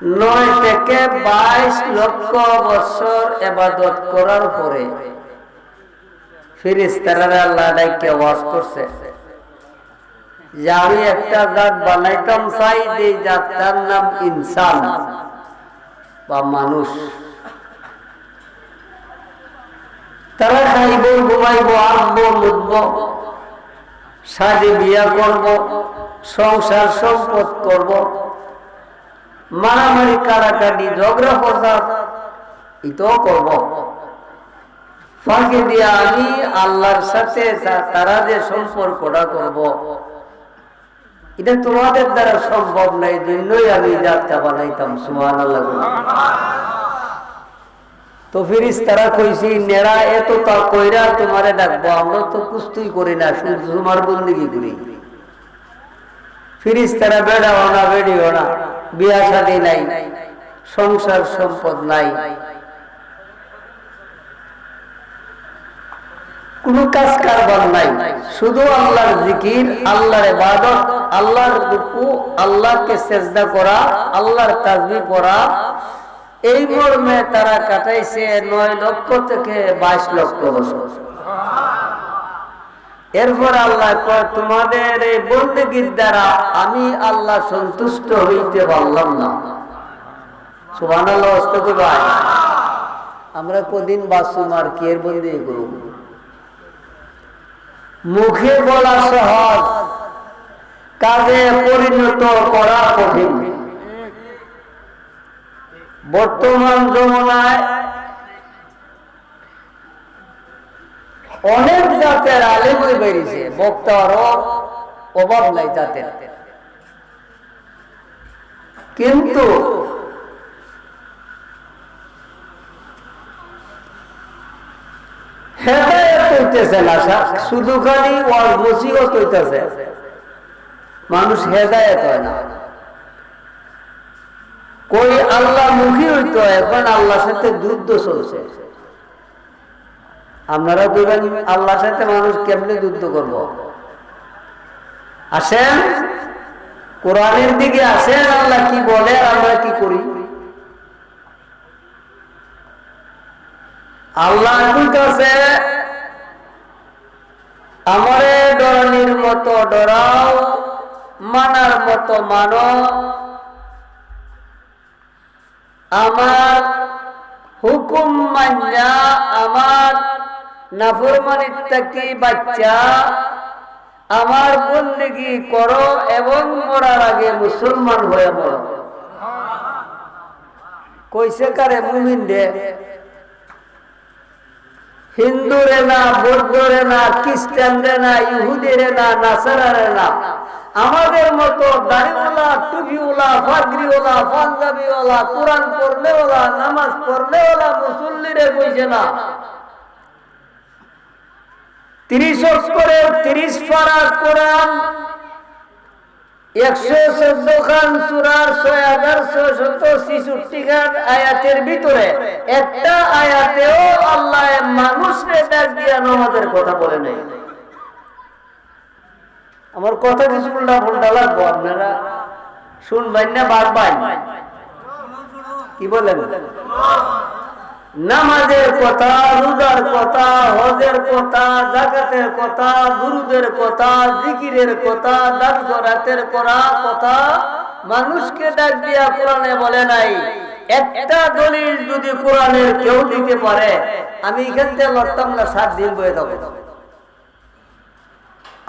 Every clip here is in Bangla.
9 থেকে 22 লক্ষ বছর ইবাদত করার পরে ফেরেশতারা আল্লাহ ডাইকে ওয়াজ করছে যে আমি একটা জাত বানাইতাম চাই, যে জাতটার নাম ইনসান বা মানুষ। তারা খাইব, ঘুমাইব, আঁকবো, মুতব, সাজে বিয়া করব, সংসার সম্পদ করব, মারামারি কাটাকাটি ঝগড়া ফসাদ এটাও করব। ফাঁকি দিয়ে আমি আল্লাহর সাথে তারা যে সম্পর্কটা করব, এটা তোমাদের দ্বারা সম্ভব নাই, জন্যই আমি যাত্রা বানাইতাম। সুবহানাল্লাহ। তো ফেরেশতারা কইছি নেরা এত তা কইরা তোমারে ডাকবো, আমরা তো কুস্তুই করি না, শুধু তোমার বন্দেগী করি। ফেরেশতারা বেড়াও না, বেড়িও না, বিয়া শাদী নাই, সংসার সম্পদ নাই, কোন কাজ কারবার নাই, শুধু আল্লাহর জিকির, আল্লাহর ইবাদত, আল্লাহর রুকু, আল্লাহকে সিজদা করা, আল্লাহর তাসবিহ পড়া, এই মর্মে তারা কাটাইছে 9 লক্ষ থেকে 22 লক্ষ বছর। এরপর আল্লাহ কয় তোমাদের এই বন্দেগীর দ্বারা আমি আল্লাহ সন্তুষ্ট হইতে পারলাম না। সুবহানাল্লাহ। ভাই আমরা কদিন বাসুম আর কি এর বন্দেগী করব? মুখে বলা সহজ, কাজে পরিণত করা কঠিন। বর্তমান জমানায় অনেক জাতের আলেম বেরিয়েছে, বক্তারও অভাব নাই জাতের, কিন্তু হেদায়েত হইতেছে না, শুধু খালি ওয়াজ নসিহত হইতেছে, মানুষ হেদায়েত হয় না। কই আল্লাহ মুখী হইতো, এখন আল্লাহর সাথে যুদ্ধ চলছে। আপনারা বলবেন আল্লাহর সাথে মানুষ কেমনে যুদ্ধ করব? আসেন কোরআনের দিকে আসেন, আল্লাহ কি বলে আর আমরা কি করি। আল্লাহ কইতাছে আমারে ডরানির মতো ডরাও, মানার মতো মানো, আমার হুকুম মান্না আমার নাফরমানির থেকে বাচ্চা, আমার বন্দেগী করো এবং মরার আগে মুসলমান হয়ে মরো। কইছে কারে? মুমিন রে, হিন্দু রে না, বৌদ্ধ রে না, খ্রিস্টান রে না, ইহুদি রে না, নাসারা রে না, আমাদের মতো দাড়িওয়ালা, টুপিওয়ালা, পাগড়িওয়ালা, পাঞ্জাবিওয়ালা, কোরআন পড়লেওয়ালা, নামাজ পড়লেওয়ালা মুসল্লি রে কইছে না। 30 অক্ষরের 30 পারা কোরআন, 114 খান সূরার 6666 খান আয়াতের ভিতরে একটা আয়াতেও আল্লাহ মানুষকে ডাক দিয়া নামাজের কথা বলে নাই। আমার কথা কিছু উল্টা লাগবো, আপনারা শুনবেন না, বারবার কি বলেন? নামাজের কথা, রোজার কথা, হজের কথা, যাকাতের কথা, দুরুদের কথা, জিকিরের কথা, দান খয়রাতের কথা মানুষকে ডাক দিয়া কোরআনে বলে নাই। একটা দলিল যদি কোরআনের কেউ দিতে পারে, আমি এখান থেকে লড়তাম না, 7 দিন বয়ে দেব।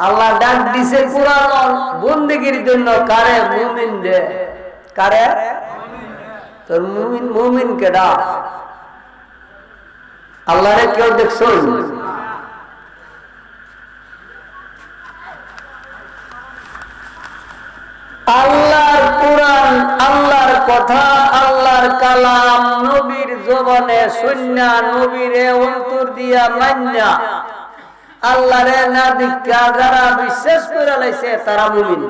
আল্লাহ ডাক দিছে কোরআন বন্দেগীর জন্য, কারে? মুমিন রে। কারে? তোর মুমিন কে ডাক। আল্লাহরে কেউ দেখছ? আল্লাহর কোরআন, আল্লাহর কথা, আল্লাহর কালাম নবীর জবানে শুননা, নবীরে অন্তর দিয়া মান্না, আল্লাহরে না দীক্ষা যারা বিশ্বাস করে লাইছে তারা মুমিন।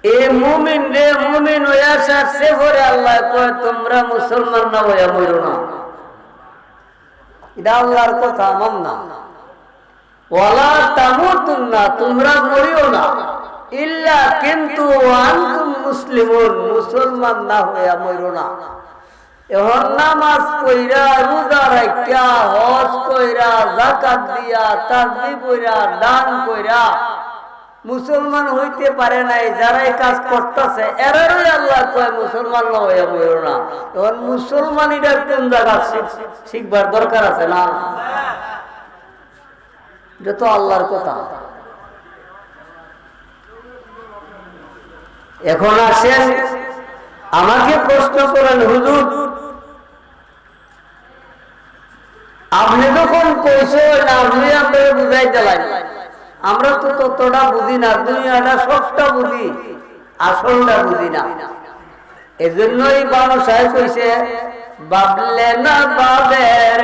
এই মুমিন রে মুমিন হইয়া সারছে পরে আল্লাহ কয় তোমরা মুসলমান না হইয়া মরো না। এটা আল্লাহর কথা, আমার না। ওয়ালা তামুতুন্না, তোমরা মরিও না। ইল্লা কিন্তু আনতুম মুসলিমুন, মুসলমান না হইয়া মইরো না। এখন নামাজ পইরা, রোজা রাখিয়া, হজ কইরা, যাকাত দিয়া, তাসবিহ পইরা, দান কইরা মুসলমান হইতে পারে নাই যারা এই কাজ করতেছে, এরারই আল্লাহ কয় মুসলমান না হইয়া মইরো না। এখন মুসলমানিরা কোন জায়গা শিখবার দরকার আছে না? এটা তো আল্লাহর কথা। এখন আসেন আমাকে প্রশ্ন করেন, হুজুর আপনি যখন কইছেন আপনি আমাকে বুঝাই দিলেন, আমরা তো ততটা বুঝি না, দুনিয়াটা সবটা বুঝি, আসলটা বুঝি না। এজন্যই বাবা সাহেব কইছে বাবলে না বাবের,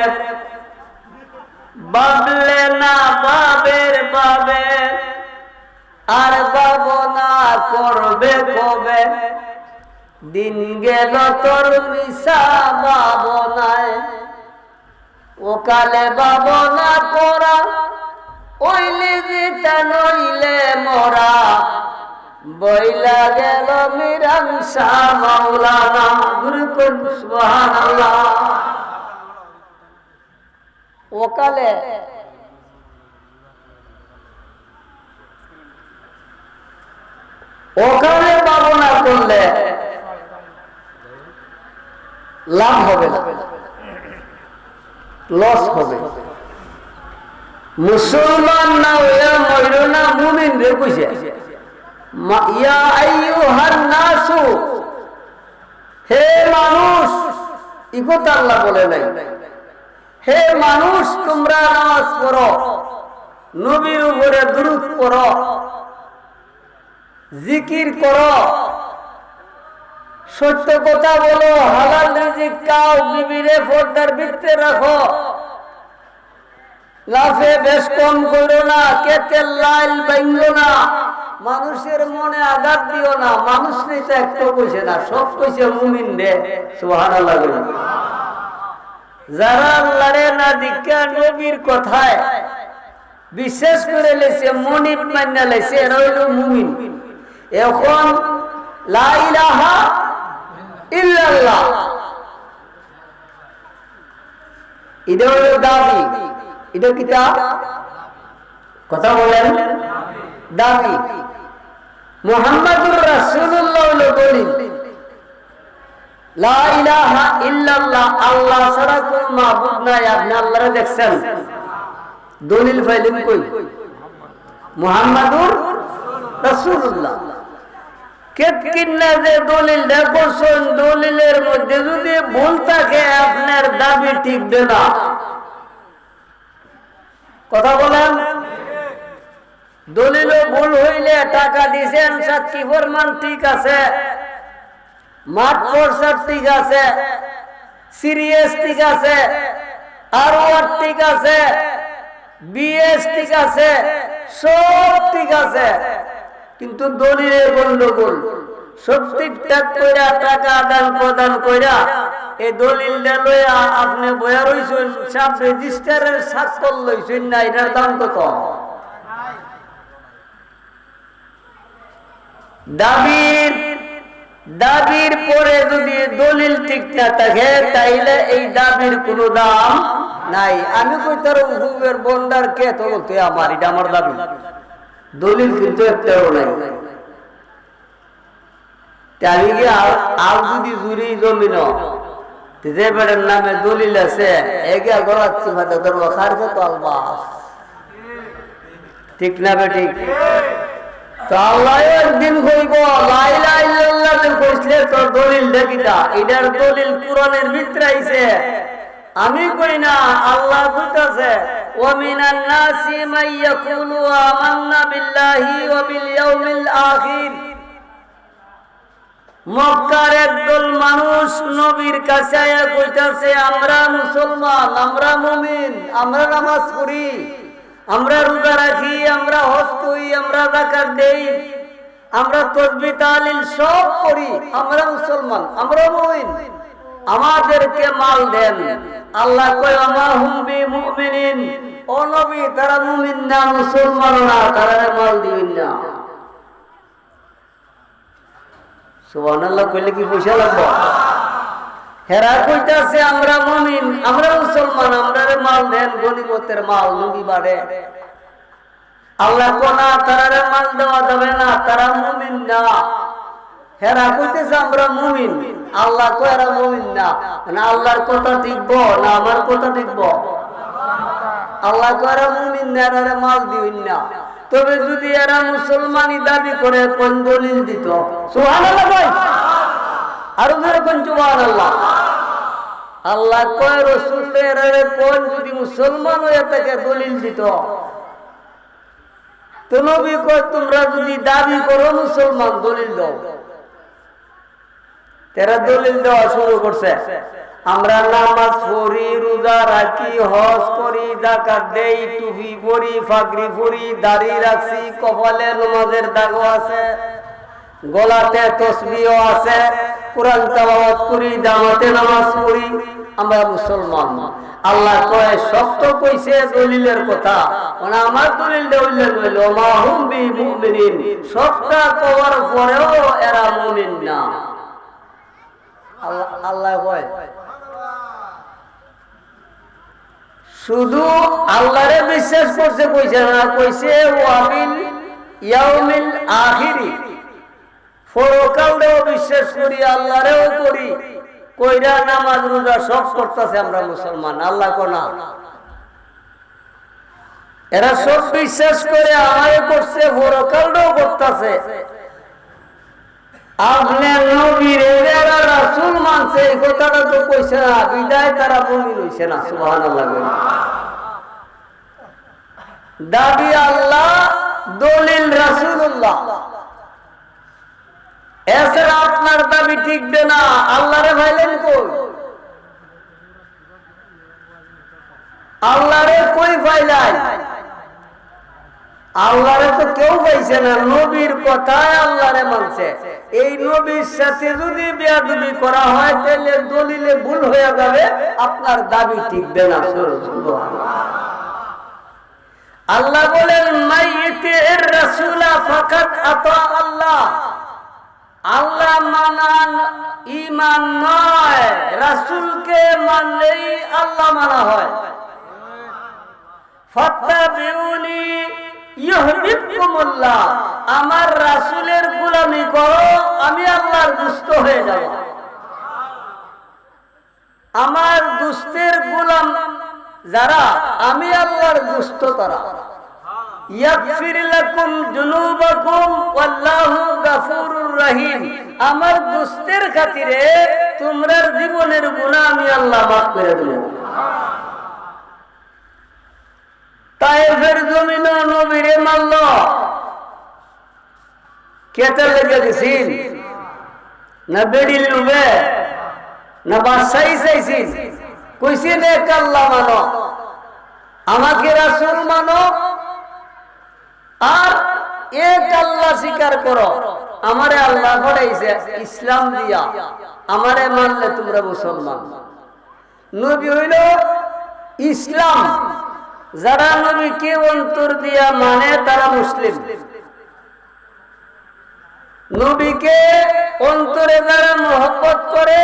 বাবলে না বাবের বাবে, আর ভাবনা করবে কবে, দিন গেল তোর মিশা ভাবনায়, ও কালে ভাবনা করা ওইলে যেটা নইলে মরা, বইলা গেল মীরাংসা মাওলানা। সুবহানাল্লাহ। ওকালে ওখানে ভাবনা করলে লাভ হবে না, লস হবে। মুসলমান না হইয়া মইরো না, মুমিন রে কইছে ইয়া আইয়ুহান নাসু, হে মানুষ, ইকতা আল্লাহ বলে নাই, হে মানুষ তোমরা নামাজ পড়ো, নবীর উপরে দুরূদ পড়ো, জিকির করো, সত্য কথা বলো, হালাল রিজিক খাও, বিবিরে পর্দার ভিতরে রাখো, লাফে বেশ কম করো না, কেতের লাইল ভাঙো না, মানুষের মনে আঘাত দিও না। মানুষ নিতে একটু কইছে না, সব কইছে মুমিন রে। সুবহানাল্লাহ। যারা আল্লাহরে না দীক্ষা নবীর কথায় বিশেষ করে লেছে, মনিব মান্না লেছে, এরা হইল মুমিন। এখন লা ইলাহা ইল্লাল্লাহ এটা হলো দাবি, এটা কিতা কথা বলেন, দাবি। মুহাম্মাদুর রাসূলুল্লাহ হলো দলিল। লা ইলাহা ইল্লাল্লাহ, আল্লাহ ছাড়া কোনো মাবুদ নাই। আপনি আল্লাহরে দেখছেন, দলিল পাইলেন কই? মুহাম্মাদুর রাসূলুল্লাহ। কেতকিনা যে দলিল দেখছেন, দলিলের মধ্যে যদি ভুল থাকে আপনার দাবি টিকবে না। কথা বলেন, দলিল ভুল হইলে টাকা দিয়েছেন, সাক্ষী প্রমাণ ঠিক আছে, মাঠ প্রসাদ ঠিক আছে, সিরিয়াস ঠিক আছে, আর ঠিক আছে, বিএস ঠিক আছে, সব ঠিক আছে, কিন্তু দলিলের গন্ডগোল। সব ঠিকঠাক কইরা টাকা আদান প্রদান কইরা এই দলিলটা লইয়া আপনি বয়া রইছেন, সাব রেজিস্টারের স্বাক্ষর লইছেন না, এটার দাম কত? দাবির পরে যদি দলিল ঠিক না থাকে তাইলে এই দাবির কোনো দাম নাই। আমি কইতার হুকুমের বন্ডার কে তো বলতে আমার, এটা আমার দাবি, দলিল কিন্তু একটাও নাই। আমি কি আর যদি জুড়ি জমিন যে বেড়ের নামে দলিল আছে, এগিয়া গড়াচ্ছি ভাতা ধরবো খারছে তো আলবাস, ঠিক না বেটি? তো আল্লাহ একদিন কইব লা ইলাহা ইল্লাল্লাহ কইলে তো দলিল দেখিতা, এটার দলিল কোরআনের ভিতরে আইছে। আমি কই না, আল্লাহ কইতাছে ওয়া মিনান নাসি মান ইয়াকুলু আমান্না বিল্লাহি ওয়া বিল ইয়াউমিল আখির। মক্কার একদল মানুষ নবীর কাছে আয়া কইতাছে আমরা মুসলমান, আমরা মুমিন, আমরা নামাজ পড়ি, আমরা রোজা রাখি, আমরা হজ করি, আমরা যাকাত দেই, আমরা তাসবিহ তাহলিল সব করি, আমরা মুসলমান, আমরা মুমিন, আমাদেরকে মাল দেন। আল্লাহ কয় আমা হুম বিমুমিনিন, ও নবী তারা মুমিন না, মুসলমান না, তারা মাল দিবেন না। সুবহানাল্লাহ কইলে কি পয়সা লাগবে? হেরা কইতাছে আমরা মুমিন, আমরা মুসলমান, আমরারে মাল দেন, গনিমতের মাল নবী বাড়ে। আল্লাহ কোনা তারারে মাল দেওয়া যাবে না, তারা মুমিন না। হেরা কইতেছে আমরা মুমিন, আল্লাহ কয় এরা মুমিন না। মানে আল্লাহর কথা ঠিকবো না আমার কথা ঠিকবো? আল্লাহ কয় এরা মুমিন না, এরা মাল দিবেন না। তবে যদি এরা মুসলমানি দাবি করে কোন দলিল দিত? সুবহানাল্লাহ ভাই, আরো ধরে কোন সুবহানাল্লাহ। আল্লাহ কয় রাসূল এরারে কোন যদি মুসলমান হয়ে থাকে দলিল দিত। তো নবী কয় তোমরা যদি দাবি করো মুসলমান দলিল দাও। তেরা দলিল দেওয়া শুরু করছে। আমরা নামাজ পড়ি, রোজা রাখি, হজ করি, যাকাত দেই, টুপি পরি, পাগড়ি পরি, দাড়ি রাখছি, কপালে নামাজের দাগও আছে, গলাতে তাসবিহও আছে, কোরআন তেলাওয়াত করি, জামাতে নামাজ পড়ি, আমরা মুসলমান। আল্লাহ কয় সত্য কইছে দলিলের কথা, মানে আমার দলিল দেওয়ার হইল মা হুম বি মুমিনিন, সবটা কওয়ার পরেও এরা মুমিন না। আল্লাহ কয় শুধু আল্লাহরে বিশ্বাস করছে, কইছে না, কইছে ওয়াবিল ইয়াউমিল আখিরি, পরকালেও বিশ্বাস করি, আল্লাহরেও করি, কইরা নামাজ রোজা সব করতেছে আমরা মুসলমান। আল্লাহ কোনা এরা সব বিশ্বাস করে আমারে করছে, পরকালেও করতেছে। আপনার নবীর এরা রাসূল মানছে, এই কথাটা তো কইছে না, বিদায় তারা মুমিন হইছে না। সুবহানাল্লাহ। দাবি আল্লাহ, দলিল রাসূলুল্লাহ, এছাড়া আপনার দাবি টিকবে না। আল্লাহরে ভাইলেন কই? আল্লাহরে কই পাইলাই? আল্লাহরে তো কেউ পাইছে না, নবীর কথায় আল্লাহরে মানছে। এই নবীর সাথে যদি বেয়াদবি করা হয় তাহলে দলিলে ভুল হয়ে যাবে, আপনার দাবি টিকবে না। আল্লাহ বলেন মাইয়িতির রাসূলা ফাকাত আতা আল্লাহ। আল্লাহ মানান ঈমান নয়, রাসূলকে মানলেই আল্লাহ মানা হয়। ফাত্তাবিউনি ইউহিব্বুকুমুল্লাহ, আমার রাসূলের গোলামি করো, আমি আল্লাহর দোস্ত হয়ে যাব। আমার দোস্তের গোলাম যারা, আমি আল্লাহর দোস্ত তারা। ইয়াগফির লাকুম যুনুবাকুম ওয়াল্লাহু গাফুরুর রহিম, আমার দোস্তের খাতিরে তোমরা জীবনের গুনাহ আমি আল্লাহ মাফ করে দেব। তায়েফের জমিনে নবীরে মানল, কেতে লেগে গেছিল না, বেড়ির লুবে না, বাদশাহী চাইছিল, কইছিল এক আল্লাহ মানো, আমাকে রাসূল মানো, আর এক আল্লাহ স্বীকার করো। আমারে আল্লাহ পড়াইছে ইসলাম দিয়া, আমারে মানলে তোমরা মুসলমান। নবী হইল ইসলাম, যারা নবীকে অন্তর দিয়া মানে তারা মুসলিম। নবীকে অন্তরে যারা মহব্বত করে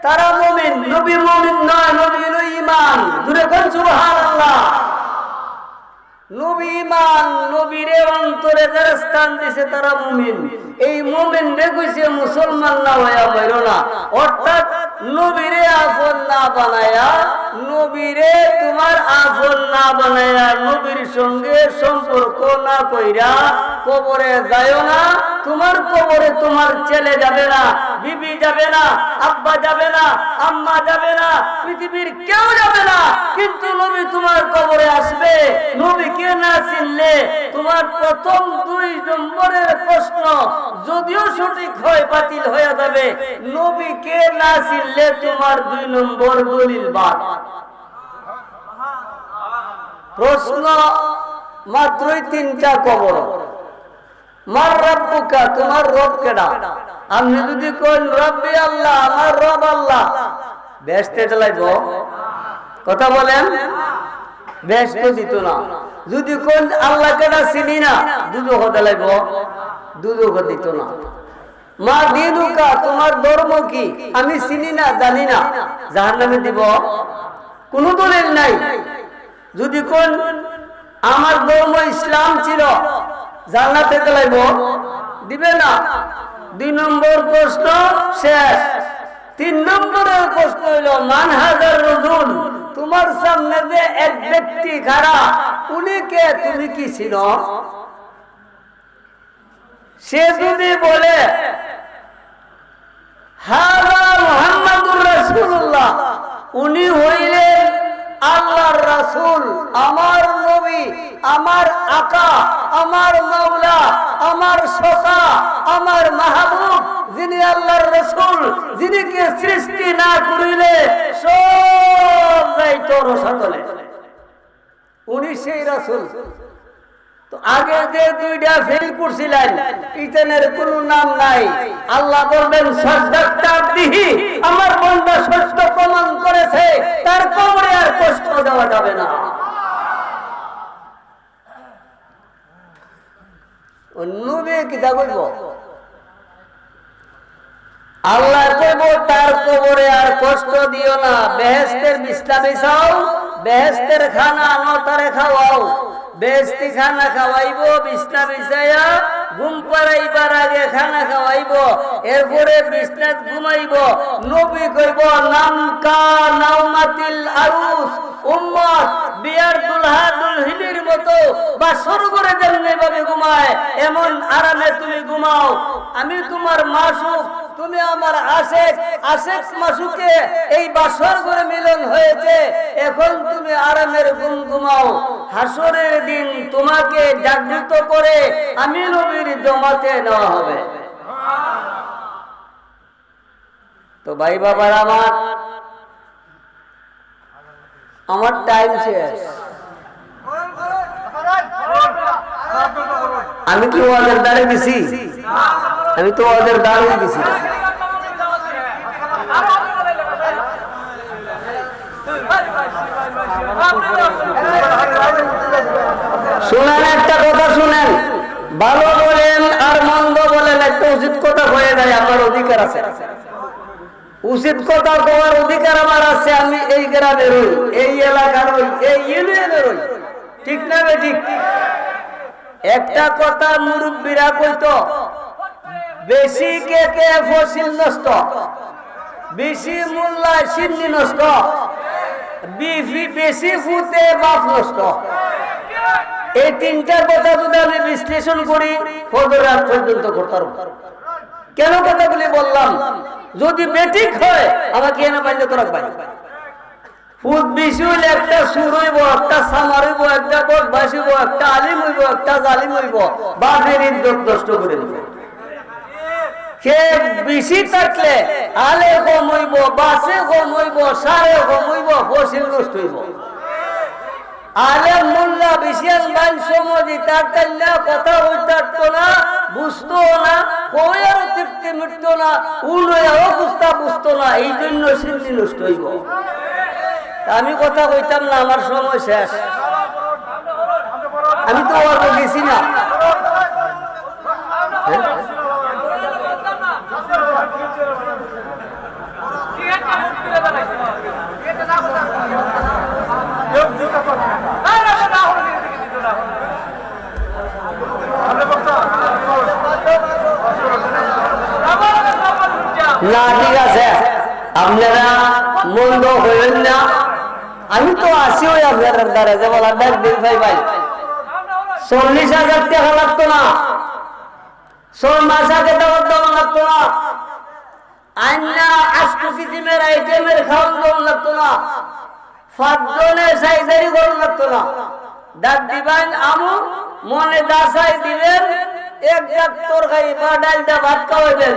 তারা মুমিন। নবী মুমিন নয়, নবী হলো ঈমান। জোরে কোন সুবহানাল্লাহ। নবী ঈমান, নবীরে অন্তরে যারা স্থান দিয়েছে তারা মুমিন। এই মুমিন রে কইছে মুসলমান না হইয়া মইরো না, অর্থাৎ নবীরে আপন না বানায়া, নবীরে তোমার আপন না বানায়া, নবীর সঙ্গে সম্পর্ক না কইরা কবরে যায়ও না। তোমার কবরে তোমার ছেলে যাবে না, বিবি যাবে না, আব্বা যাবে না, আম্মা যাবে না, পৃথিবীর কেউ যাবে না, কিন্তু নবী তোমার কবরে আসবে। নবীকে না চিনলে তোমার প্রথম 2 নম্বরের প্রশ্ন যদিও সঠিক হয় বাতিল হয়ে যাবে। নবীকে না চিনলে তোমার 2 নম্বর দলিল বাদ। প্রশ্ন মাত্রই 3টা কবর। মার রব্বুকা, তোমার রব কেডা? আপনি যদি কোন রব্বি আল্লাহ, আমার রব আল্লাহ, বেহেশতে চলাইব? কথা বলেন, বেহেশত দিত না। যদি কোন আল্লাহ কেডা চিনি না, দুজখ দিলাইব? দুজখ দিত না। মা দিনুকা, তোমার ধর্ম কি? আমি চিনি না, জানি না, জাহান্নামে দিব? কোন দলিল নাই। যদি কোন আমার ধর্ম ইসলাম ছিল, জান্নাতে গেলাইব? দিবে না। 2 নম্বর প্রশ্ন শেষ। 3 নম্বরের প্রশ্ন হইল মান হাজার রজুল, তোমার সামনে যে এক ব্যক্তি খাড়া, উনি কে? তুমি কি ছিল? সে যদি বলে হাযা মুহাম্মাদুর রাসূলুল্লাহ, উনি হইলেন আল্লাহর রাসূল, আমার নবী, আমার আকা, আমার মাওলা, আমার সখা, আমার মাহবুব, যিনি আল্লাহর রাসূল, যিনিকে সৃষ্টি না করিলে সব যাইত রসাতলে, উনি সেই রাসূল। তো আগে যে 2টা ফেল করছিলেন, ইতানের কোনো নাম নাই। আল্লাহ বলবেন সাদ্দাক্তাবিহি, আমার বান্দা সত্য প্রমাণ করেছে, তার কবরে আর কষ্ট দেওয়া যাবে না। নবী কিতা কইব? আল্লাহ কইব তার কবরে আর কষ্ট দিও না, বেহেশতের বিছনা বিছাও, বেহেশতের খানা আনো তারে খাওয়াও। বেহেশতি খানা খাওয়াইব, বিছনা বিছাইয়া ঘুম পাড়াইবার আগে খানা খাওয়াইব, এরপরে বিছনাত ঘুমাইব। নবী কইব নামকা নাওমাতিল আরুস, উম্মত বিয়ার দুলহা দুলহিনের মতো বাসর করে যেমনি ভাবে ঘুমায়, এমন আরামে তুমি ঘুমাও। আমি তোমার মাসুক, তুমি আমার আশেক, আশেক মাসুকে এই বাসর করে মিলন হয়েছে, এখন তুমি আরামের ঘুম ঘুমাও। হাসরের দিন তোমাকে জাগ্রত করে আমি নবীর জমাতে নেওয়া হবে। তো ভাই বাবার আমার টাইম শেষ। আমি কি ওদের দ্বারে গেছি? আমি তো ওদের দ্বারে গেছি। শুনেন, একটা কথা শুনেন, ভালো বলেন আর মন্দ বলেন, একটা উচিত কথা হয়ে যায়, আমার অধিকার আছে। উচিত কথা কওয়ার অধিকার আমার আছে। আমি এই গ্রামের হই, এই এলাকার হই, এই ইউনিয়নের হই, ঠিক না ঠিক? একটা কথা মুরব্বীরা কইতো, বেশি কে কে ফসিল নষ্ট, বেশি মোল্লায় সিন্নি নষ্ট, বেশি ফুতে বাপ নষ্ট। এই 3টা কথা যদি আমি বিশ্লেষণ করি, ফজর রাত পর্যন্ত করতে পারবো। কেন কথাগুলি বললাম? যদি বেঠিক হয় আমাকে এনে বাইরে তো রাখবাই। ফুট বেশি হইলে একটা সুর হইব, একটা সামার হইব, একটা বদমাশ হইব, একটা আলিম হইব, একটা জালিম হইব, বাপের ইজ্জত নষ্ট করে দিবে। সে বেশি থাকলে আলে কম হইব, বাসে কম হইব, সারে কম হইব, ফসিল নষ্ট হইব। আলেম মোল্লা বিশাল মান সমাজি তার তাল্লা কথা হইতো না, বুঝতো না, কয়েরও তৃপ্তি মিটতো না, উনয়াও বুঝতো না, এই জন্য সিদ্ধি নষ্ট হইব। আমি কথা কইতাম না, আমার সময় শেষ। আমি তো অল্প গেছি না। না, ঠিক আছে, আপনারা মন্দ হইলেন না। আমি তো আসি ওই আপনাদের দ্বারা, যে বলা দেখ দিন ভাই ভাই 40,000 টাকা লাগতো না, 6 মাস আগে দেওয়ার দেওয়া লাগতো না, আইনা 8 কিসিমের আইটেমের খাওয়ান দেওয়া লাগতো না, 5 জনের সাইজারি করা লাগতো না। ডাক দিবেন আমু, মনে দাসাই দিবেন, এক জাত তরকারি বা ডালটা ভাত খাওয়াইবেন।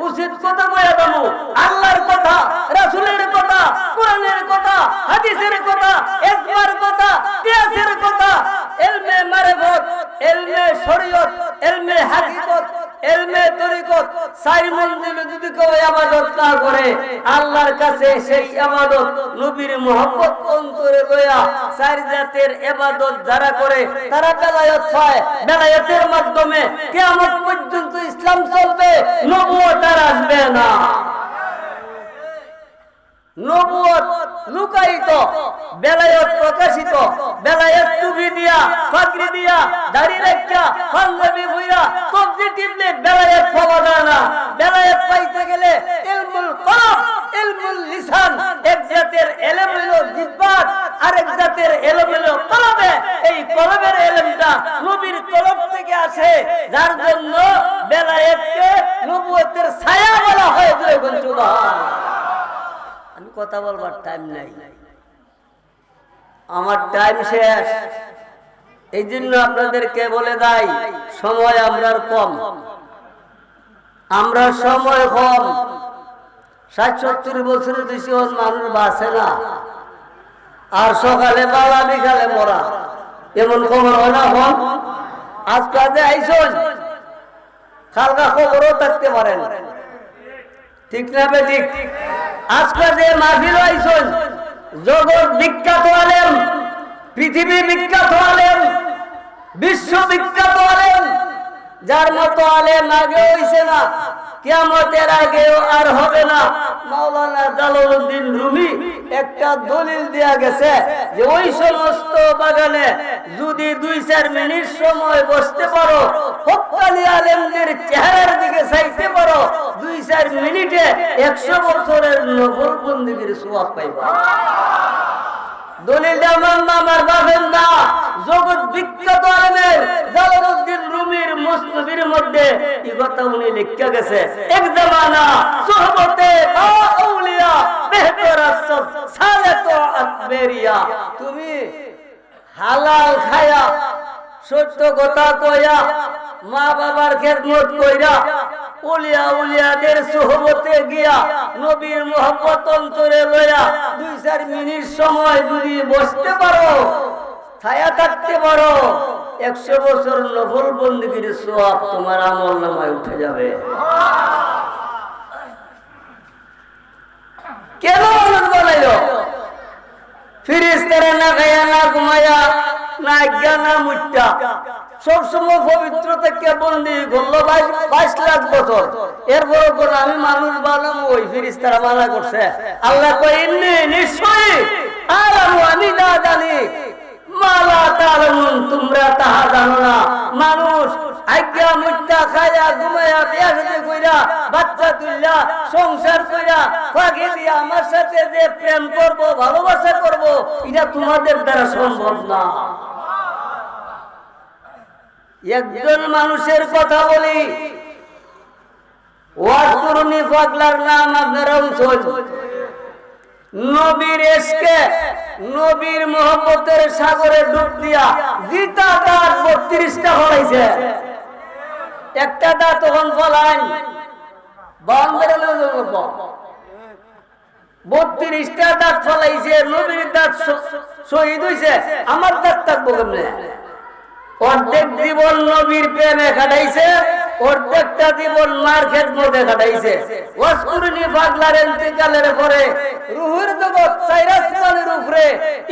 উচিত কথা কইয়া দামু, আল্লাহর কথা, রাসূলের কথা, কোরআনের কথা, হাদিসের কথা, ইজমার কথা, কিয়াসের কথা, ইলমে মারিফত, ইলমে শরীয়ত, ইলমে হাকিকত, ইলমে তরিকত, চার মঞ্জিলে যদি কেউ ইবাদত না করে, আল্লাহর কাছে সেই ইবাদত নবীর মুহাব্বত অন্তরে লয়া চার জাতের ইবাদত যারা করে তারা বেলায়েত পায়। বেলায়েতের মাধ্যমে কিয়ামত পর্যন্ত ইসলাম চলবে, নবুয়ত আর আসবে না। নবুয়ত লুকায়িত, বেলায়েত প্রকাশিত। বেলায়েত টুপি দিয়া, পাগড়ি দিয়া, দাড়ি রাখিয়া, পাঞ্জাবি পইরা, কবজি টিপলে বেলায়েত পাওয়া যায় না। বেলায়েত পাইতে গেলে ইলমুল কলব, ইলমুল লিসান, এক জাতের ইলম হলো জিহ্বার, আরেক জাতের ইলম হলো কলবে। এই কলবের ইলমটা নবীর কলব থেকে আসে, যার জন্য বেলায়েতকে নবুয়তের ছায়া বলা হয়। সুবহানাল্লাহ। আমি কথা বলবার টাইম নাই, আমার টাইম শেষ। এই জন্য আপনাদেরকে বলে দেই, সময় আমরা কম, আমরা সময় কম। ৬০-৭০ বছরের বেশি মানুষ বাঁচে না, আর সকালে বালা বিকালে মরা, এমন খবর হয় না। হন আজকে আইসন, কালকা খবরও থাকতে পারেন, ঠিক না বে ঠিক? আজকে যে মাহফিল আইসন, জগৎ বিখ্যাত আলেম, পৃথিবী বিখ্যাত আলেম, বিশ্ব বিখ্যাত আলেম, যার মতো আলেম আগে হইছে না, কিয়ামতের আগেও আর হবে না। মাওলানা জালালউদ্দিন রুমি একটা দলিল দেয়া গেছে যে ওই সমস্ত বাগানে যদি 2-4 মিনিট সময় বসতে পারো, হক্কানি আলেমদের চেহারার দিকে চাইতে পারো, 2-4 মিনিটে 100 বছরের নফল বন্দেগীর সওয়াব পাইবা। দলিল আমার বাপের না, জগৎ বিখ্যাত আলেমের জালালউদ্দিন রুমির মুসনদের মধ্যে এই কথা উনি লিখে গেছে। এক জামানা সোহবতে আউলিয়া বেহতর আসব সালাতু আকবরিয়া। তুমি হালাল খায়া, সত্য কথা কইয়া, মা বাবার খেদমত কইরা, ওলিয়া উলিয়াদের সোহবতে গিয়া, নবীর মুহাব্বত অন্তরে লয়া 2-4 মিনিট সময় যদি বসতে পারো, ছায়া থাকতে পারো, 100 বছর নফল বন্দেগীর সওয়াব তোমার আমলনামায় উঠে যাবে। কেন মানুষ বানাইলো? ফেরেশতারা না খায়া, না ঘুমায়া, না আজ্ঞা, না মুত্তা, সবসময় পবিত্র থেকে বন্দী করলো 22 লাখ বছর। এরপর কোন আমি মানুষ বানাবো, ওই ফেরেশতারা মানা করছে। আল্লাহ কয়, ইন্নী নিশ্চয়ই আলামু, আমি না জানি, মালা তাআলামুন, তোমরা তাহা জানো না। মানুষ আজ্ঞা মুত্তা খায়া, ঘুমায়া, বিয়া শাদী কইরা, বাচ্চা তুইলা, সংসার কইরা, ফাঁকি দিয়া আমার সাথে যে প্রেম করব, ভালোবাসা করব, এটা তোমাদের দ্বারা সম্ভব না। একজন মানুষের কথা বলি, ওয়াজ করুনি পাগলার নাম আপনারা উঠুন। নবীর এশকে, নবীর মহব্বতের সাগরে ডুব দিয়া জিতা দাঁত 32টা ফলাইছে। একটা দাঁত তখন ফলাইন 32টা দাঁত ফলাইছে। নবীর দাঁত শহীদ হইছে, আমার দাঁত থাকবো কেমনে? অর্ধেক জীবন নবীর প্রেমে কাটাইছে, অর্ধেকটা জীবন মার খেদমতে কাটাইছে। ওয়াসকুরনি পাগলার ইন্তেকালের পরে রূহের জগৎ সাইরাসমানের উপরে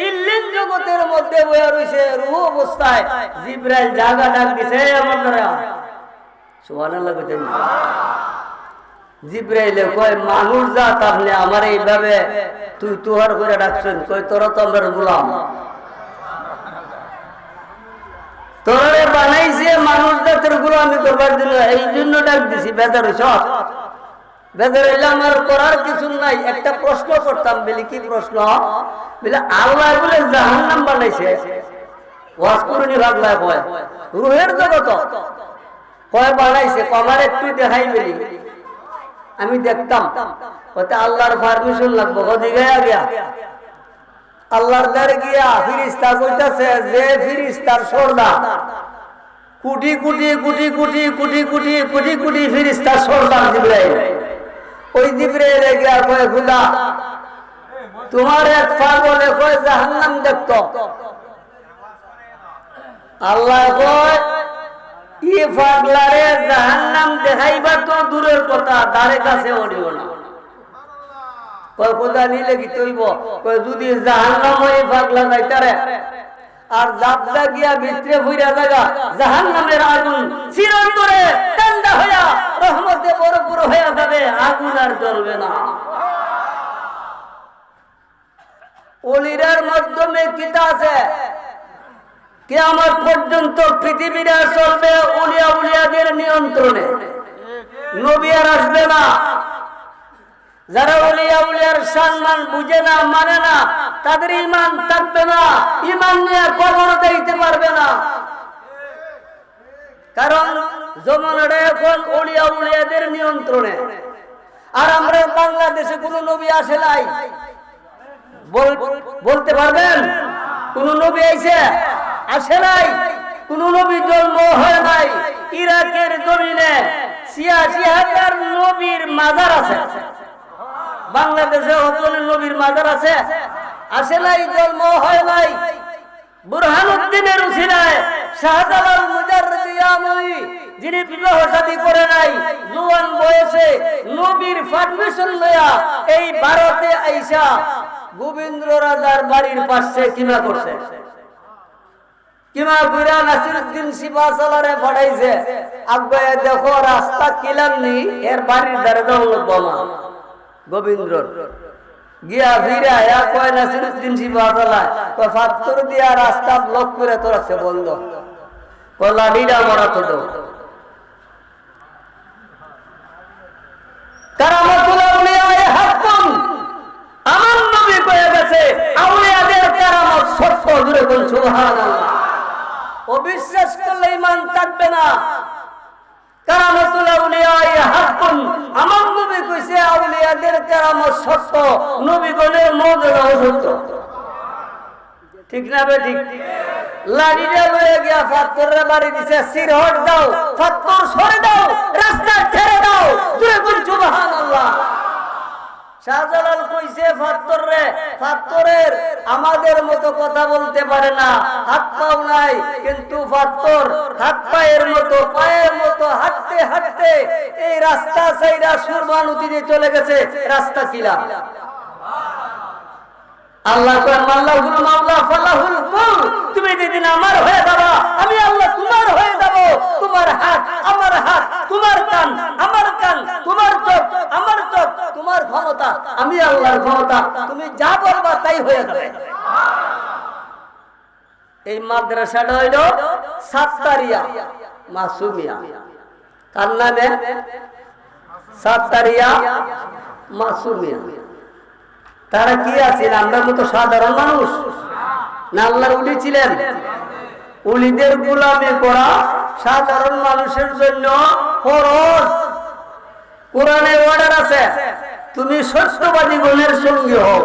ইল্লিন জগতের মধ্যে বয়া রইছে। রূহ অবস্থায় জিবরাইল জাগা ডাক দিছে, আমাদের সুবহানাল্লাহ কইতেন। জিবরাইলে কয়, মানুষ জাত আপনি আমার এইভাবে তুই তুহার করে ডাকছেন? কই, তোরা তো আমার গোলাম, তোরে বানাইছে মানুষ জাতের গোলামি করবার জন্য, এই জন্য ডাক দিছি। বেজার হইছ? বেজার হইলে আমার করার কিছু নাই। একটা প্রশ্ন করতাম, বলি কি প্রশ্ন? বলে আল্লাহ বলে জাহান্নাম বানাইছে, ওয়াজ করুনি ভাগলা কয় রুহের জগত কয় বানাইছে, আমার একটু দেখাই বলি। আমি দেখতাম, আল্লাহর পারমিশন লাগবো, দিঘায় গিয়া আল্লাহর দ্বারে গিয়া ফিরিস্তা কইতাছে যে ফিরিস্তার সর্দার কোটি কোটি কোটি কোটি কোটি কোটি কোটি কোটি ফিরিস্তার সর্দার জিবরাইল। ওই জিবরাইল গিয়া কয়, খোদা তোমার এক পাগলে কয় জাহান্নাম দেখতো, আল্লাহ কয় ই পাগলারে জাহান্নাম দেখাইবা তো দূরের কথা, ধারে কাছে ওড়িও না। কয় খোদা নিলে কি তৈব, কয় যদি জাহান্নাম এই পাগলা যাইতারে আর জাপদা গিয়া ভিতরে ফুইরা জায়গা জাহান্নামের আগুন চিরন্তরে ঠান্ডা হইয়া রহমতে ভরপুর হইয়া যাবে, আগুন আর জ্বলবে না। ওলিরার মাধ্যমে কিতা আছে, কিয়ামত পর্যন্ত পৃথিবীরা চলবে উলিয়া উলিয়াদের নিয়ন্ত্রণে, নবী আর আসবে না। যারা উলিয়া উলিয়ার সম্মান বুঝে না, মানে না, তাদের ঈমান থাকবে না, ঈমান নিয়ে কবর দিতে পারবে না। কারণ জমানাটা এখন উলিয়া উলিয়াদের নিয়ন্ত্রণে। আর আমরা বাংলাদেশে কোন নবী আসে নাই, বলতে পারবেন? কোন নবী আইছে? আসে নাই। কোন নবী জন্ম হয় নাই। ইরাকের জমিনে ৮৬,০০০ নবীর মাজার আছে, বাংলাদেশে হজরতের নবীর মাজার আছে? আসে নাই, জন্ম হয় নাই। বুরহানুদ্দিনের উসিলায় শাহজালাল মুজাররিদ ইয়ামনি, যিনি বিবাহ শাদী করে নাই, জোয়ান বয়সে নবীর পারমিশন লয়া এই ভারতে আইসা গোবিন্দ রাজার বাড়ির পাশে কিমা করছে, কিমা কইরা নাসিরউদ্দিন সিপাহসালারে পাঠাইছে, আগে দেখো রাস্তা কিলামনি, এর বাড়ির ধারে দাও বোমা। গোবিন্দ গিয়া ফিরা এক কয় নাসিরউদ্দিন সিপাহসালা কয় পাথর দিয়া রাস্তা ব্লক করে তো রাখছে বন্ধ, কয় লাঠিটা মারা তো দাও। কারামাতুল আউলিয়া হাক্কুন, আমার নবী কয়ে গেছে আউলিয়াদের কারামত সত্য। জুড়ে বল সুবহানাল্লাহ। অবিশ্বাস করলে ঈমান থাকবে না। কারামাতুল আউলিয়া হাক্কুন, আমার নবী কইছে আউলিয়াদের কারামত সত্য, নবীগণের মুজিজাও সত্য। ঠিক না বে ঠিক? লাঠিটা লয়ে গিয়া পাথরের বাড়ি দিছে, সিরহট দাও, পাথর সরে দাও, রাস্তা ছেড়ে দাও। জুড়ে বল সুবহানাল্লাহ। শাহজালাল কইছে পাথরে, পাথরের আমাদের মতো কথা বলতে পারে না, হাত পাও নাই, কিন্তু পাথর হাত পায়ের মতো, পায়ের মতো হাঁটতে হাঁটতে এই রাস্তা সাইরা সুরমা নদীতে চলে গেছে। রাস্তা কিলা আল্লাহ কয় মাল্লাহুল মাওলা ফালাহুল কুল, তুমি যেদিন আমার হয়ে যাবা, আমি আল্লাহ তোমার হয়ে যাব। তোমার হাত আমার হাত, তোমার কান আমার কান, তোমার চোখ আমার চোখ, তোমার ক্ষমতা আমি আল্লাহর ক্ষমতা, তুমি যা বলবা তাই হয়ে যাবে। এই মাদ্রাসাটা হইল সাত্তারিয়া মাসুমিয়া। কার নামে? সাত্তারিয়া মাসুমিয়া। তারা কি আছেন? আমরা মতো সাধারণ মানুষ না, আল্লাহর ওলি ছিলেন? ওলিদের গোলামি করা সাধারণ মানুষের জন্য ফরজ। কোরআনে অর্ডার আছে, তুমি সত্যবাদী গণের সঙ্গী হও,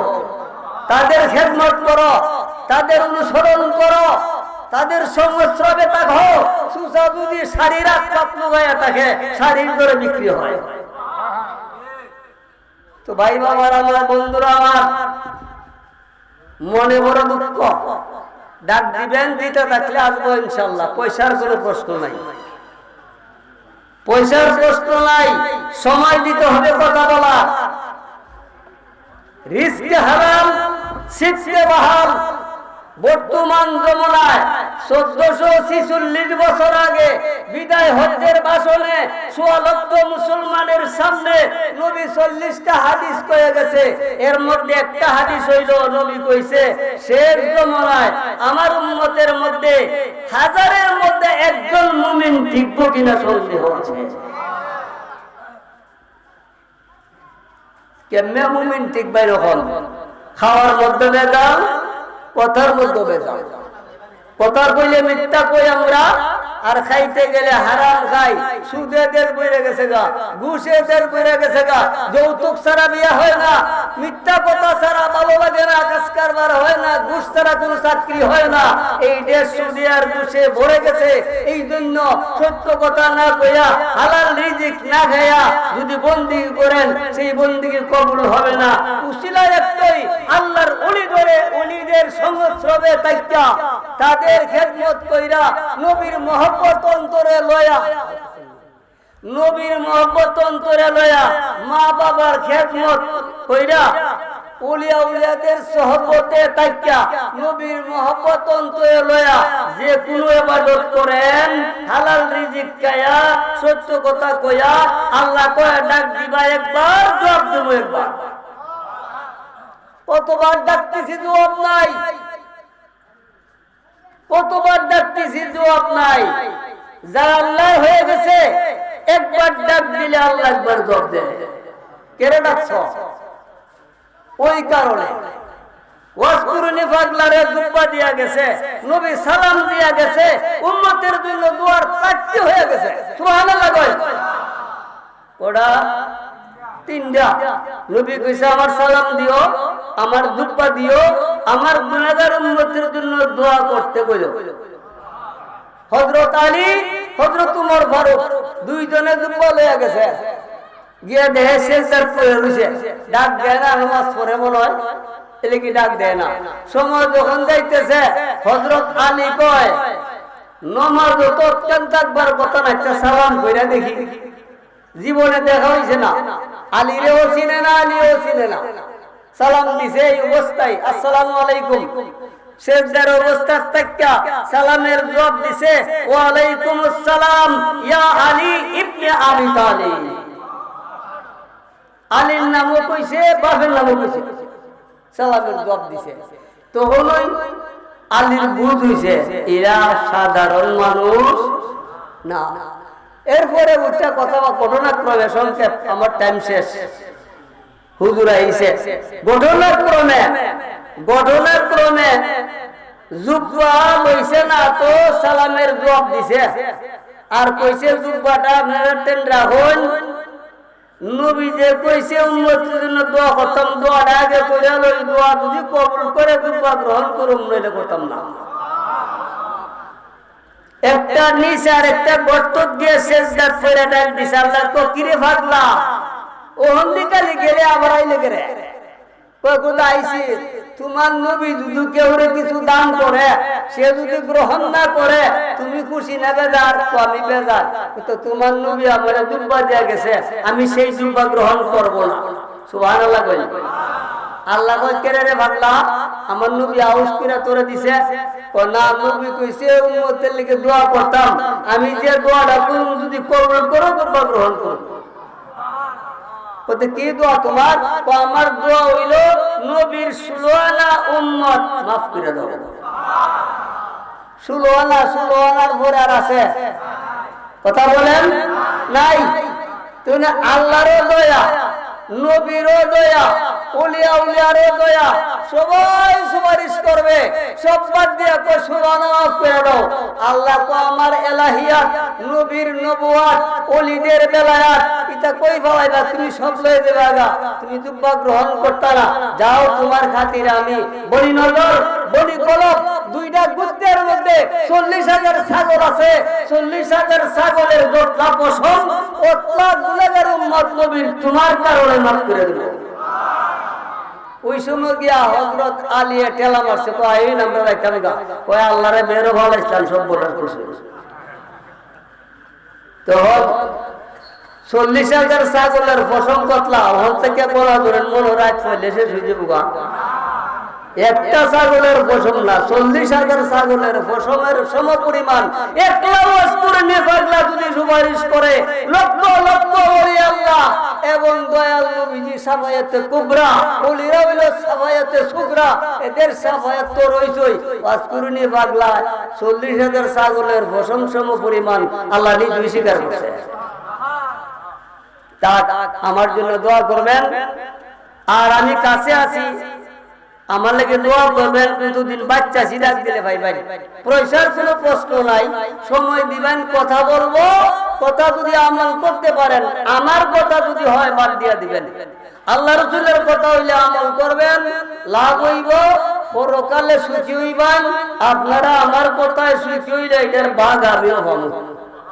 তাদের খেদমত করো, তাদের অনুসরণ করো, তাদের সংস্রবে থাকো। সুসা যদি শাড়ির আত্মাপ লগাইয়া থাকে, শাড়ির দরে বিক্রি হয়। তো ভাই বাবার, আমার বন্ধুরা, আমার মনে বড় দুঃখ। ডাক দিবেন, দিতে থাকলে আসবো ইনশাল্লাহ। পয়সার কোনো প্রশ্ন নাই, পয়সার প্রশ্ন নাই। সময় দিতে হবে কথা বলা। রিস্কে হারাম, সিটকে বাহাল। বর্তমান জমানায় ১৪৪৬ বছর আগে বিদায় হজ্জের ভাষণে ১৬ লক্ষ মুসলমানের সামনে নবী ৪০টা হাদিস কয়ে গেছে। এর মধ্যে একটা হাদিস হইল, নবী কইছে শেষ জমানায় আমার উম্মতের মধ্যে ১০০০-এর মধ্যে একজন মুমিন টিকবো কিনা সন্দেহ আছে। কেমনে মুমিন টিকবে? এরকম খাওয়ার মধ্যে বেজাল, কথার মধ্যে বেজাল। কথা কইলে মিথ্যা কই আমরা, আর খাইতে গেলে হারাম খাই। সুদে দের বইরে গেছে গা, ঘুষে দের বইরে গেছে গা, যৌতুক ছাড়া বিয়া হয় না, মিথ্যা কথা ছাড়া ভালো লাগে না, কাজ কারবার হয় না, ঘুষ ছাড়া কোনো চাকরি হয় না। এই দেশ সুদে আর ঘুষে ভরে গেছে। এই জন্য সত্য কথা না কইয়া হালাল রিজিক না খাইয়া যদি বন্দিগি করেন, সেই বন্দিগি কবুল হবে না। উসিলা একটাই, আল্লাহর ওলি ধরে ওলিদের সংস্রবে তাইকা তাদের খেদমত কইরা নবীর মহব্বত অন্তরে লয়া, নবীর মহব্বত অন্তরে লয়া মা বাবার খেদমত কইরা উলিয়া উলিয়াদের সহবতে তাইকা নবীর মহব্বত অন্তরে লয়া যে কোনো ইবাদত করেন, হালাল রিজিক খায়া সত্য কথা কইয়া আল্লাহ কয় ডাক দিবা একবার, জবাব দেব একবার। কতবার ডাকতেছি জবাব নাই, কতবার ডাকতেছি জবাব নাই। যারা আল্লাহ হয়ে গেছে একবার ডাক দিলে আল্লাহ একবার জবাব দেয়। কেড়ে ডাকছ? ওই কারণে ওয়াসকুরুনি পাগলারে জুব্বা দিয়া গেছে, নবী সালাম দিয়া গেছে, উম্মতের জন্য দুয়ার পাট্টি হয়ে গেছে। সুবহানাল্লাহ কয় ওটা তিনটা। নবী কইছে আমার সালাম দিও, আমার জুব্বা দিও, আমার গুনাহগার উম্মতের জন্য দোয়া করতে কইলো। হযরত আলী, হযরত ওমর ফারুক দুইজনে জুব্বা লইয়া গেছে, গিয়ে দেহে সেজদার পড়ে রইছে। ডাক দেয় না, নামাজ পড়ে মনে হয়, এলে কি ডাক দেয় না। সময় যখন যাইতেছে হযরত আলী কয় নামাজ তো অত্যন্ত একবার কথা না, একটা সালাম কইরা দেখি। জীবনে দেখা হইছে না, আলীরেও চিনে না, আলীও চিনে না। সালাম দিছে এই অবস্থায়, আসসালামু আলাইকুম। সেজদার অবস্থা থেকে সালামের জবাব দিছে ওয়া আলাইকুমুস সালাম ইয়া আলী ইবনে আবি তালিব। আলীর নামও কইছে, বাপের নামও কইছে, সালামের জবাব দিছে। তখনই আলীর বুঝ হইছে এরা সাধারণ মানুষ না। এরপরে উঠটা কথা বা ঘটনাক্রমে, সংক্ষেপ আমার টাইম শেষ, হুজুর আইছে। ঘটনাক্রমে জুব্বা লইছে না তো সালামের জবাব দিছে, আর কইছে জুব্বাটা আপনারা টেন্ডা হন। নবী যে কইছে উম্মতের জন্য দোয়া করতাম, দোয়াটা আগে কইরা লই, দোয়া যদি কবুল করে জুব্বা গ্রহণ করুম, নইলে করতাম না। একটা নিচে আর একটা গর্ত গিয়ে সেজদার পড়ে ডাক দিছে, আল্লাহ তো কিরে ভাগলা ও হন্দিকালি গেলে আবার আইলে গেরে কই কোথা আইছি। তোমার নবী যদি কেউরে কিছু দান করে, সে যদি গ্রহণ না করে তুমি খুশি না বেজার? তো আমি বেজার, তো তোমার নবী আমার জুব্বা দিয়া গেছে, আমি সেই জুব্বা গ্রহণ করব না। সুবহানাল্লাহ কই। আল্লাহ কই কেরে রে ভাগলা, আমার নবী আউস কিরা তোরে দিছে? কই না, নবী কইছে উম্মতের লিগে দোয়া করতাম, আমি যে দোয়াটা করব যদি কবুল করো জুব্বা গ্রহণ করব। কত কি দোয়া তোমার? আমার দোয়া হইল নবীর 16 আনা উম্মত মাফ করে দাও। 16 আনার পরে আর আছে কথা বলেন নাই? তুমি আল্লাহরও দয়া, নবীরও দয়া, উলিয়া উলিয়ারও দয়া, সবাই সুপারিশ করবে। সব বাদ দিয়া কই সুবহানাল্লাহ মাফ করে দাও। আল্লাহ কো আমার এলাহিয়াত, নবীর নবুয়াত, ওলিদের বেলায়াত এটা কই ফলাইবা? তুমি সব লয়ে যাবে আগা, তুমি জুব্বা গ্রহণ করতা না। যাও, তোমার খাতিরে আমি বনি নজর, বনি কলব দুইটা গোত্রের মধ্যে 40,000 ছাগল আছে। 40,000 ছাগলের গোত্রা পশম ওতলা গুনাহগার উম্মত নবীর তোমার কারণে মাফ করে দেব। ওই সময় গিয়া হযরত আলী ঠেলা মারছে, কয় এই আমরা রাখতাম গা, কয় আল্লাহরে বেরো ভালো ইসলাম সব বলার করছে। তো 40,000 ছাগলের পশম কতলা ওখান থেকে বলা ধরেন মনে রাত ফেলে শেষ হয়ে যাবো গা। একটা ছাগলের পশম না, 40,000 ছাগলের পশমের সম পরিমাণ একলা ওয়াসপুর নেফাগলা যদি সুপারিশ করে, লক্ষ লক্ষ ওলি আল্লাহ এবং দয়াল নবীজি সাফায়াতে কুবরা, ওলিরা হইল সাফায়াতে সুগরা, এদের সাফায়াত তো রইছই। ওয়াসপুর নেফাগলা 40,000 ছাগলের পশম সম পরিমাণ আল্লাহ নিজে স্বীকার করছে। তা আমার জন্য দোয়া করবেন, আর আমি কাছে আছি, আমার লাগে দোয়া করবেন। দুদিন বাচ্চা সিরাজ দিলে ভাই ভাই পয়সার কোনো প্রশ্ন নাই, সময় দিবেন, কথা বলবো, কথা যদি আমল করতে পারেন, আমার কথা যদি হয় বাদ দিয়ে দিবেন। আল্লাহ রাসূলের কথা হইলে আমল করবেন, লাভ হইব, পরকালে সুখী হইবেন। আপনারা আমার কথায় সুখী হইলে এটার ভাগ আমিও পাবো।